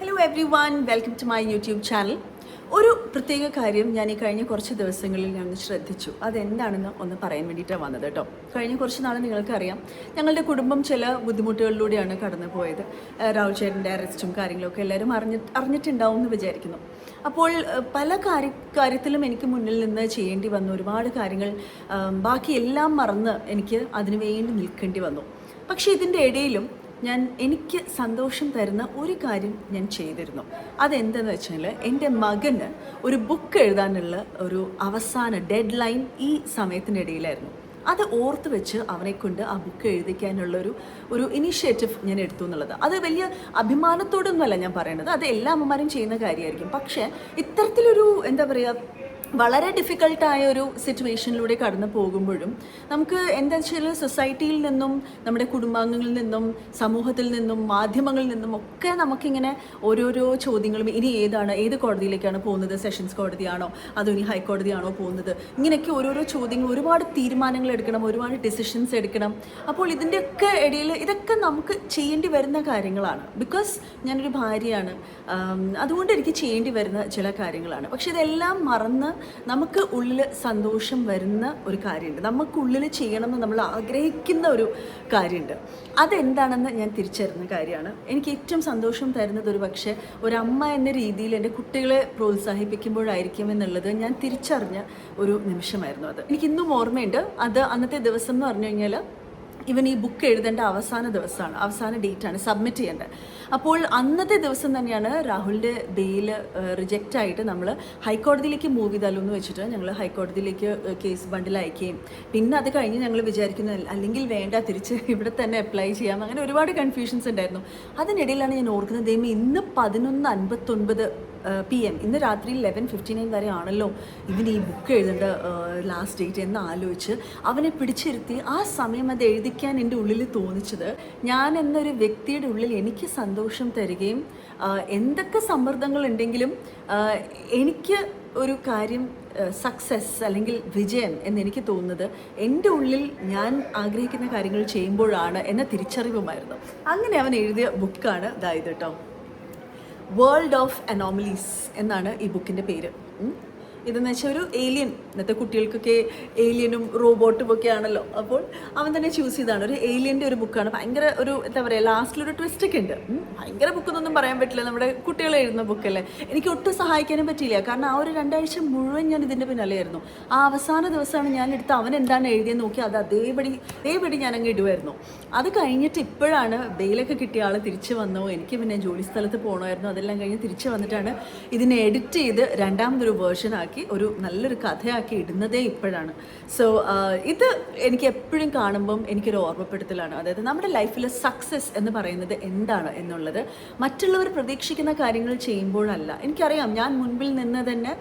Hello everyone, welcome to my YouTube channel. ഒരു പ്രത്യേക കാര്യം ഞാൻ ഈ കഴിഞ്ഞ കുറച്ച് ദിവസങ്ങളിൽ ഞാൻ ശ്രദ്ധിച്ചു. അതെന്താണെന്ന് ഒന്ന് പറയാൻ വേണ്ടിയിട്ടാണ് വന്നത് കേട്ടോ. കഴിഞ്ഞ കുറച്ച് നാൾ നിങ്ങൾക്കറിയാം, ഞങ്ങളുടെ കുടുംബം ചില ബുദ്ധിമുട്ടുകളിലൂടെയാണ് കടന്നു പോയത്. രാഹുൽ ചേട്ടൻ്റെ അറസ്റ്റും കാര്യങ്ങളൊക്കെ എല്ലാവരും അറിഞ്ഞിട്ടുണ്ടാവും എന്ന് വിചാരിക്കുന്നു. അപ്പോൾ പല കാര്യത്തിലും എനിക്ക് മുന്നിൽ നിന്ന് ചെയ്യേണ്ടി വന്നു. ഒരുപാട് കാര്യങ്ങൾ ബാക്കി എല്ലാം മറന്ന് എനിക്ക് അതിനു വേണ്ടി നിൽക്കേണ്ടി വന്നു. പക്ഷേ ഇതിൻ്റെ ഇടയിലും എനിക്ക് സന്തോഷം തരുന്ന ഒരു കാര്യം ഞാൻ ചെയ്തിരുന്നു. അതെന്തെന്ന് വെച്ചാൽ, എൻ്റെ മകന് ഒരു ബുക്ക് എഴുതാനുള്ള ഒരു അവസാന ഡെഡ് ലൈൻ ഈ സമയത്തിനിടയിലായിരുന്നു. അത് ഓർത്ത് വെച്ച് അവനെക്കൊണ്ട് ആ ബുക്ക് എഴുതിക്കാനുള്ളൊരു ഇനീഷ്യേറ്റീവ് ഞാൻ എടുത്തു എന്നുള്ളത്. അത് വലിയ അഭിമാനത്തോടൊന്നുമല്ല ഞാൻ പറയുന്നത്, അത് എല്ലാ അമ്മമാരും ചെയ്യുന്ന കാര്യമായിരിക്കും. പക്ഷേ ഇത്തരത്തിലൊരു എന്താ പറയുക, വളരെ ഡിഫിക്കൽട്ടായ ഒരു സിറ്റുവേഷനിലൂടെ കടന്നു പോകുമ്പോഴും നമുക്ക് എന്താ വെച്ചാൽ, സൊസൈറ്റിയിൽ നിന്നും നമ്മുടെ കുടുംബാംഗങ്ങളിൽ നിന്നും സമൂഹത്തിൽ നിന്നും മാധ്യമങ്ങളിൽ നിന്നും ഒക്കെ നമുക്കിങ്ങനെ ഓരോരോ ചോദ്യങ്ങളും, ഇനി ഏത് കോടതിയിലേക്കാണ് പോകുന്നത്, സെഷൻസ് കോടതിയാണോ അതോ ഇനി ഹൈക്കോടതിയാണോ പോകുന്നത്, ഇങ്ങനെയൊക്കെ ഓരോരോ ചോദ്യങ്ങൾ, ഒരുപാട് തീരുമാനങ്ങൾ എടുക്കണം, ഒരുപാട് ഡിസിഷൻസ് എടുക്കണം. അപ്പോൾ ഇതിൻ്റെയൊക്കെ ഇടയിൽ ഇതൊക്കെ നമുക്ക് ചെയ്യേണ്ടി വരുന്ന കാര്യങ്ങളാണ്. ബിക്കോസ് ഞാനൊരു ഭാര്യയാണ്, അതുകൊണ്ട് എനിക്ക് ചെയ്യേണ്ടി വരുന്ന ചില കാര്യങ്ങളാണ്. പക്ഷെ ഇതെല്ലാം മറന്ന് നമുക്ക് ഉള്ളിൽ സന്തോഷം വരുന്ന ഒരു കാര്യമുണ്ട്, നമുക്കുള്ളിൽ ചെയ്യണമെന്ന് നമ്മൾ ആഗ്രഹിക്കുന്ന ഒരു കാര്യമുണ്ട്. അതെന്താണെന്ന് ഞാൻ തിരിച്ചറിയുന്ന കാര്യമാണ്. എനിക്ക് ഏറ്റവും സന്തോഷം തരുന്നത് ഒരു പക്ഷേ ഒരമ്മ എന്ന രീതിയിൽ എൻ്റെ കുട്ടികളെ പ്രോത്സാഹിപ്പിക്കുമ്പോഴായിരിക്കും എന്നുള്ളത് ഞാൻ തിരിച്ചറിഞ്ഞ ഒരു നിമിഷമായിരുന്നു അത്. എനിക്കിന്നും ഓർമ്മയുണ്ട്. അത് അന്നത്തെ ദിവസം എന്ന് പറഞ്ഞു കഴിഞ്ഞാൽ, ഇവൻ ഈ ബുക്ക് എഴുതേണ്ട അവസാന ഡേറ്റാണ്, സബ്മിറ്റ് ചെയ്യേണ്ടത്. അപ്പോൾ അന്നത്തെ ദിവസം തന്നെയാണ് രാഹുലിൻ്റെ ബെയിൽ റിജക്റ്റ് ആയിട്ട് നമ്മൾ ഹൈക്കോടതിയിലേക്ക് മൂവ് ചെയ്താലോ എന്ന് വെച്ചിട്ട് ഞങ്ങൾ ഹൈക്കോടതിയിലേക്ക് കേസ് ബണ്ടിൽ അയക്കുകയും, പിന്നെ അത് കഴിഞ്ഞ് ഞങ്ങൾ വിചാരിക്കുന്നു അല്ലെങ്കിൽ വേണ്ട, തിരിച്ച് ഇവിടെ തന്നെ അപ്ലൈ ചെയ്യാം. അങ്ങനെ ഒരുപാട് കൺഫ്യൂഷൻസ് ഉണ്ടായിരുന്നു. അതിനിടയിലാണ് ഞാൻ ഓർക്കുന്നത്, ദൈവം ഇന്ന് 11:59 PM, ഇന്ന് രാത്രി 11:59 വരെ ആണല്ലോ ഇവന് ഈ ബുക്ക് എഴുതേണ്ട ലാസ്റ്റ് ഡേറ്റ് എന്ന് ആലോചിച്ച് അവനെ പിടിച്ചിരുത്തി ആ സമയം അത് എഴുതിക്കാൻ എൻ്റെ ഉള്ളിൽ തോന്നിച്ചത്, ഞാൻ എന്നൊരു വ്യക്തിയുടെ ഉള്ളിൽ എനിക്ക് സന്തോഷം തരികയും എന്തൊക്കെ സമ്മർദ്ദങ്ങൾ ഉണ്ടെങ്കിലും എനിക്ക് ഒരു കാര്യം സക്സസ് അല്ലെങ്കിൽ വിജയം എന്നെനിക്ക് തോന്നുന്നത് എൻ്റെ ഉള്ളിൽ ഞാൻ ആഗ്രഹിക്കുന്ന കാര്യങ്ങൾ ചെയ്യുമ്പോഴാണ് എന്ന തിരിച്ചറിവുമായിരുന്നു. അങ്ങനെ അവൻ എഴുതിയ ബുക്കാണ് ഇതായത് കേട്ടോ. വേൾഡ് ഓഫ് അനോമലീസ് എന്നാണ് ഈ ബുക്കിൻ്റെ പേര്. ഇതെന്ന് വെച്ചാൽ ഒരു ഏലിയൻ, ഇന്നത്തെ കുട്ടികൾക്കൊക്കെ ഏലിയനും റോബോട്ടും ഒക്കെ ആണല്ലോ. അപ്പോൾ അവൻ തന്നെ ചൂസ് ചെയ്താണ്. ഒരു ഏലിയൻ്റെ ഒരു ബുക്കാണ്. ഭയങ്കര ഒരു എന്താ പറയുക, ലാസ്റ്റിലൊരു ട്വിസ്റ്റൊക്കെ ഉണ്ട്. ഭയങ്കര ബുക്കെന്നൊന്നും പറയാൻ പറ്റില്ല, നമ്മുടെ കുട്ടികൾ എഴുതുന്ന ബുക്കല്ലേ. എനിക്ക് ഒട്ടും സഹായിക്കാനും പറ്റിയില്ല, കാരണം ആ ഒരു 2 ആഴ്ച മുഴുവൻ ഞാൻ ഇതിൻ്റെ പിന്നാലെയായിരുന്നു. ആ അവസാന ദിവസമാണ് ഞാൻ എടുത്ത് അവൻ എന്താണ് എഴുതിയെന്ന് നോക്കി അത് അതേപടി ഞാൻ അങ്ങ് ഇടുമായിരുന്നു. അത് കഴിഞ്ഞിട്ട് ഇപ്പോഴാണ് ബെയിലൊക്കെ കിട്ടിയ ആൾ തിരിച്ച് വന്നോ, എനിക്ക് പിന്നെ ജോലി സ്ഥലത്ത് പോകണമായിരുന്നു, അതെല്ലാം കഴിഞ്ഞ് തിരിച്ച് വന്നിട്ടാണ് ഇതിനെ എഡിറ്റ് ചെയ്ത് രണ്ടാമതൊരു വേർഷൻ ആക്കി ഒരു നല്ലൊരു കഥയാക്കി ഇടുന്നതേ ഇപ്പോഴാണ്. സോ ഇത് എനിക്ക് എപ്പോഴും കാണുമ്പം എനിക്കൊരു ഓർമ്മപ്പെടുത്തലാണ്. അതായത് നമ്മുടെ ലൈഫിൽ സക്സസ് എന്ന് പറയുന്നത് എന്താണ് എന്നുള്ളത് മറ്റുള്ളവർ പ്രതീക്ഷിക്കുന്ന കാര്യങ്ങൾ ചെയ്യുമ്പോഴല്ല. എനിക്കറിയാം, ഞാൻ മുൻപിൽ നിന്ന് തന്നെ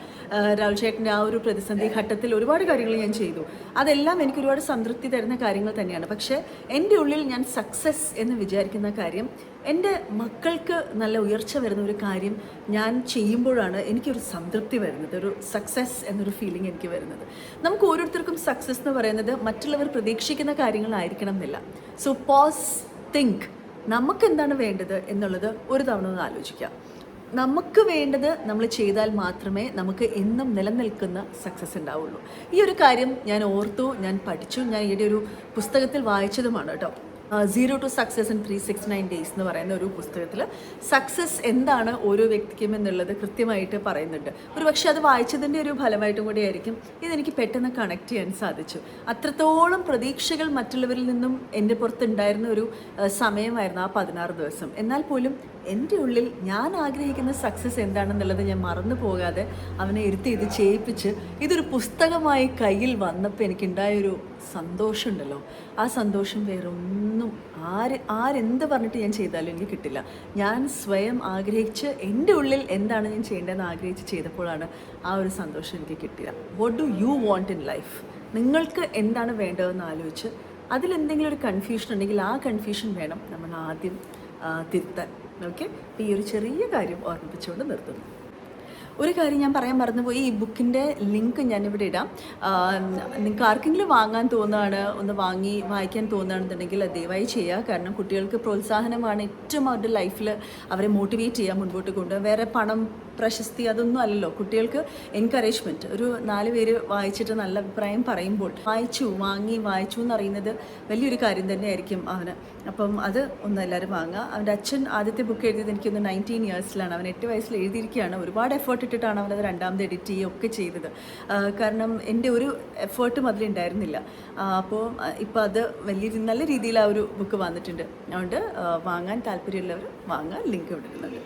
രാഹുൽ ചേട്ടൻ്റെ ആ ഒരു പ്രതിസന്ധി ഘട്ടത്തിൽ ഒരുപാട് കാര്യങ്ങൾ ഞാൻ ചെയ്തു. അതെല്ലാം എനിക്ക് ഒരുപാട് സംതൃപ്തി തരുന്ന കാര്യങ്ങൾ തന്നെയാണ്. പക്ഷേ എൻ്റെ ഉള്ളിൽ ഞാൻ സക്സസ് എന്ന് വിചാരിക്കുന്ന കാര്യം, എൻ്റെ മക്കൾക്ക് നല്ല ഉയർച്ച വരുന്ന ഒരു കാര്യം ഞാൻ ചെയ്യുമ്പോഴാണ് എനിക്കൊരു സംതൃപ്തി വരുന്നത്, ഒരു സക്സസ് എന്നൊരു ഫീലിംഗ് എനിക്ക് വരുന്നത്. നമുക്ക് ഓരോരുത്തർക്കും സക്സസ് എന്ന് പറയുന്നത് മറ്റുള്ളവർ പ്രതീക്ഷിക്കുന്ന കാര്യങ്ങളായിരിക്കണം എന്നില്ല. സോ പോസ്, തിങ്ക്, നമുക്ക് എന്താണ് വേണ്ടത് എന്നുള്ളത് ഒരു തവണ ഒന്ന് ആലോചിക്കാം. നമുക്ക് വേണ്ടത് നമ്മൾ ചെയ്താൽ മാത്രമേ നമുക്ക് എന്നും നിലനിൽക്കുന്ന സക്സസ് ഉണ്ടാവുള്ളൂ. ഈ ഒരു കാര്യം ഞാൻ ഓർത്തു, ഞാൻ പഠിച്ചു, ഞാൻ ഈയിടെ ഒരു പുസ്തകത്തിൽ വായിച്ചതുമാണ് കേട്ടോ. 0 to Success in 369 Days എന്ന് പറയുന്ന ഒരു പുസ്തകത്തിൽ സക്സസ് എന്താണ് ഓരോ വ്യക്തിക്കും എന്നുള്ളത് കൃത്യമായിട്ട് പറയുന്നുണ്ട്. ഒരു പക്ഷേ അത് വായിച്ചതിൻ്റെ ഒരു ഫലമായിട്ടും കൂടി ആയിരിക്കും ഇതെനിക്ക് പെട്ടെന്ന് കണക്ട് ചെയ്യാൻ സാധിച്ചു. അത്രത്തോളം പ്രതീക്ഷകൾ മറ്റുള്ളവരിൽ നിന്നും എൻ്റെ പുറത്തുണ്ടായിരുന്ന ഒരു സമയമായിരുന്നു ആ 16 ദിവസം. എന്നാൽ പോലും എൻ്റെ ഉള്ളിൽ ഞാൻ ആഗ്രഹിക്കുന്ന സക്സസ് എന്താണെന്നുള്ളത് ഞാൻ മറന്നു പോകാതെ അവനെ ഇരുത്തി ഇത് ചെയ്യിപ്പിച്ച് ഇതൊരു പുസ്തകമായി കയ്യിൽ വന്നപ്പോൾ എനിക്കുണ്ടായൊരു സന്തോഷമുണ്ടല്ലോ. ആ സന്തോഷം വേറൊന്നും ആരെന്ത് പറഞ്ഞിട്ട് ഞാൻ ചെയ്താലും എനിക്ക് കിട്ടില്ല. ഞാൻ സ്വയം ആഗ്രഹിച്ച് എൻ്റെ ഉള്ളിൽ എന്താണ് ഞാൻ ചെയ്യേണ്ടതെന്ന് ആഗ്രഹിച്ച് ചെയ്തപ്പോഴാണ് ആ ഒരു സന്തോഷം എനിക്ക് കിട്ടിയത്. What do you want in life? നിങ്ങൾക്ക് എന്താണ് വേണ്ടതെന്ന് ആലോചിച്ച് അതിലെന്തെങ്കിലും ഒരു കൺഫ്യൂഷൻ ഉണ്ടെങ്കിൽ ആ കൺഫ്യൂഷൻ വേണം നമ്മൾ ആദ്യം തിരുത്താൻ. ഓക്കെ, അപ്പോൾ ഈ ഒരു ചെറിയ കാര്യം ഓർമ്മിപ്പിച്ചുകൊണ്ട് നിർത്തുന്നു. ഒരു കാര്യം ഞാൻ പറയാൻ മറന്നുപോയി, ഈ ബുക്കിൻ്റെ ലിങ്ക് ഞാനിവിടെ ഇടാം. നിങ്ങൾക്ക് ആർക്കെങ്കിലും വാങ്ങാൻ തോന്നുകയാണ്, ഒന്ന് വാങ്ങി വായിക്കാൻ തോന്നുകയാണെന്നുണ്ടെങ്കിൽ അത് ദയവായി ചെയ്യുക. കാരണം കുട്ടികൾക്ക് പ്രോത്സാഹനമാണ് ഏറ്റവും അവരുടെ ലൈഫിൽ അവരെ മോട്ടിവേറ്റ് ചെയ്യുക, മുൻപോട്ട് കൊണ്ടുപോകുക. വേറെ പണം, പ്രശസ്തി അതൊന്നും അല്ലല്ലോ. കുട്ടികൾക്ക് എൻകറേജ്മെൻറ്റ്. ഒരു 4 പേര് വായിച്ചിട്ട് നല്ല അഭിപ്രായം പറയുമ്പോൾ വാങ്ങി വായിച്ചു എന്നറിയുന്നത് വലിയൊരു കാര്യം തന്നെയായിരിക്കും അവന്. അപ്പം അത് ഒന്ന് എല്ലാവരും വാങ്ങുക. അവൻ്റെ അച്ഛൻ ആദ്യത്തെ ബുക്ക് എഴുതിയത് എനിക്കൊന്ന് 19 ഇയേഴ്സിലാണ്. അവൻ 8 വയസ്സിൽ എഴുതിയിരിക്കുകയാണ്. ഒരുപാട് എഫേർട്ട് ഇട്ടിട്ടാണ് അവനത് രണ്ടാമത് എഡിറ്റ് ചെയ്യുകയൊക്കെ ചെയ്തത്. കാരണം എൻ്റെ ഒരു എഫേർട്ടും അതിലുണ്ടായിരുന്നില്ല. അപ്പോൾ ഇപ്പോൾ അത് നല്ല രീതിയിൽ ആ ഒരു ബുക്ക് വന്നിട്ടുണ്ട്. അതുകൊണ്ട് വാങ്ങാൻ താല്പര്യമുള്ളവർ വാങ്ങുക. ലിങ്ക് ഇവിടെ ഇടുന്നുണ്ട്.